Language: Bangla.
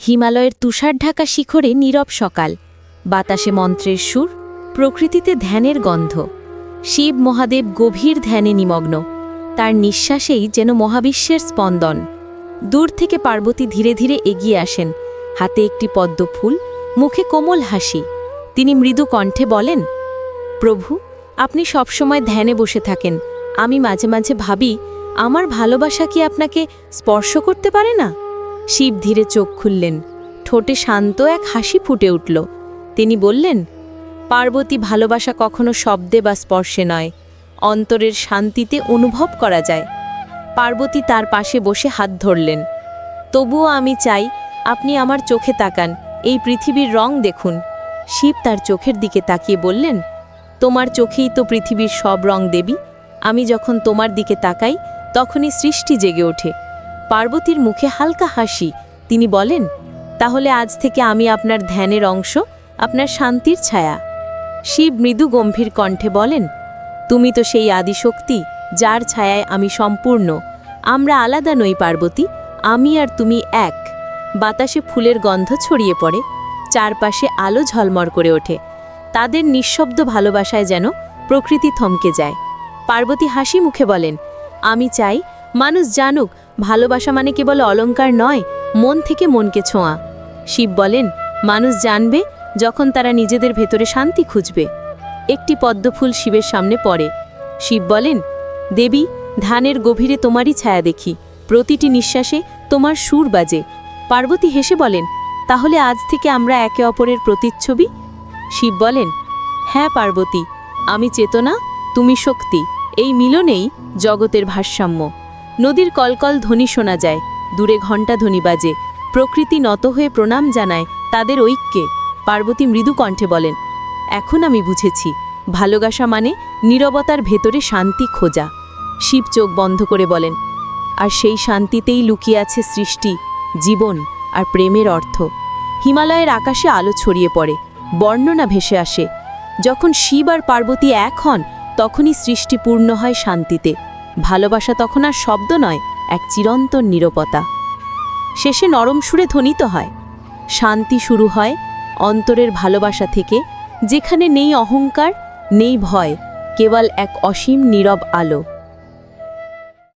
হিমালয়ের তুষার ঢাকা শিখরে নীরব সকাল, বাতাসে মন্ত্রের সুর, প্রকৃতিতে ধ্যানের গন্ধ। শিব মহাদেব গভীর ধ্যানে নিমগ্ন, তার নিঃশ্বাসেই যেন মহাবিশ্বের স্পন্দন। দূর থেকে পার্বতী ধীরে ধীরে এগিয়ে আসেন, হাতে একটি পদ্মফুল, মুখে কোমল হাসি। তিনি মৃদু কণ্ঠে বলেন, প্রভু, আপনি সবসময় ধ্যানে বসে থাকেন, আমি মাঝে মাঝে ভাবি আমার ভালোবাসা কি আপনাকে স্পর্শ করতে পারে না। শিব ধীরে চোখ খুললেন, ঠোঁটে শান্ত এক হাসি ফুটে উঠল। তিনি বললেন, পার্বতী, ভালোবাসা কখনো শব্দে বা স্পর্শে নয়, অন্তরের শান্তিতে অনুভব করা যায়। পার্বতী তার পাশে বসে হাত ধরলেন। তবুও আমি চাই আপনি আমার চোখে তাকান, এই পৃথিবীর রং দেখুন। শিব তার চোখের দিকে তাকিয়ে বললেন, তোমার চোখেই তো পৃথিবীর সব রং দেবী। আমি যখন তোমার দিকে তাকাই তখনই সৃষ্টি জেগে ওঠে। পার্বতীর মুখে হালকা হাসি। তিনি বলেন, তাহলে আজ থেকে আমি আপনার ধ্যানের অংশ, আপনার শান্তির ছায়া। শিব মৃদু গম্ভীর কণ্ঠে বলেন, তুমি তো সেই আদিশক্তি, যার ছায়ায় আমি সম্পূর্ণ। আমরা আলাদা নই পার্বতী, আমি আর তুমি এক। বাতাসে ফুলের গন্ধ ছড়িয়ে পড়ে, চারপাশে আলো ঝলমল করে ওঠে। তাদের নিঃশব্দ ভালোবাসায় যেন প্রকৃতি থমকে যায়। পার্বতী হাসি মুখে বলেন, আমি চাই মানুষ জানুক, ভালোবাসা মানে কেবল অলংকার নয়, মন থেকে মনকে ছোঁয়া। শিব বলেন, মানুষ জানবে যখন তারা নিজেদের ভেতরে শান্তি খুঁজবে। একটি পদ্মফুল শিবের সামনে পড়ে। শিব বলেন, দেবী, ধানের গভীরে তোমারই ছায়া দেখি, প্রতিটি নিঃশ্বাসে তোমার সুর বাজে। পার্বতী হেসে বলেন, তাহলে আজ থেকে আমরা একে অপরের প্রতিচ্ছবি। শিব বলেন, হ্যাঁ পার্বতী, আমি চেতনা, তুমি শক্তি, এই মিলনেই জগতের ভারসাম্য। নদীর কলকল ধ্বনি শোনা যায়, দূরে ঘণ্টা ধ্বনি বাজে, প্রকৃতি নত হয়ে প্রণাম জানায় তাদের ঐক্যে। পার্বতী মৃদু কণ্ঠে বলেন, এখন আমি বুঝেছি, ভালোবাসা মানে নীরবতার ভেতরে শান্তি খোঁজা। শিব চোখ বন্ধ করে বলেন, আর সেই শান্তিতেই লুকিয়ে আছে সৃষ্টি, জীবন আর প্রেমের অর্থ। হিমালয়ের আকাশে আলো ছড়িয়ে পড়ে, বর্ণনা ভেসে আসে। যখন শিব আর পার্বতী এক হন, তখনই সৃষ্টি পূর্ণ হয় শান্তিতে। ভালোবাসা তখন আর শব্দ নয়, এক চিরন্তন নীরবতা। শেষে নরম সুরে ধ্বনিত হয়, শান্তি শুরু হয় অন্তরের ভালোবাসা থেকে, যেখানে নেই অহংকার, নেই ভয়, কেবল এক অসীম নীরব আলো।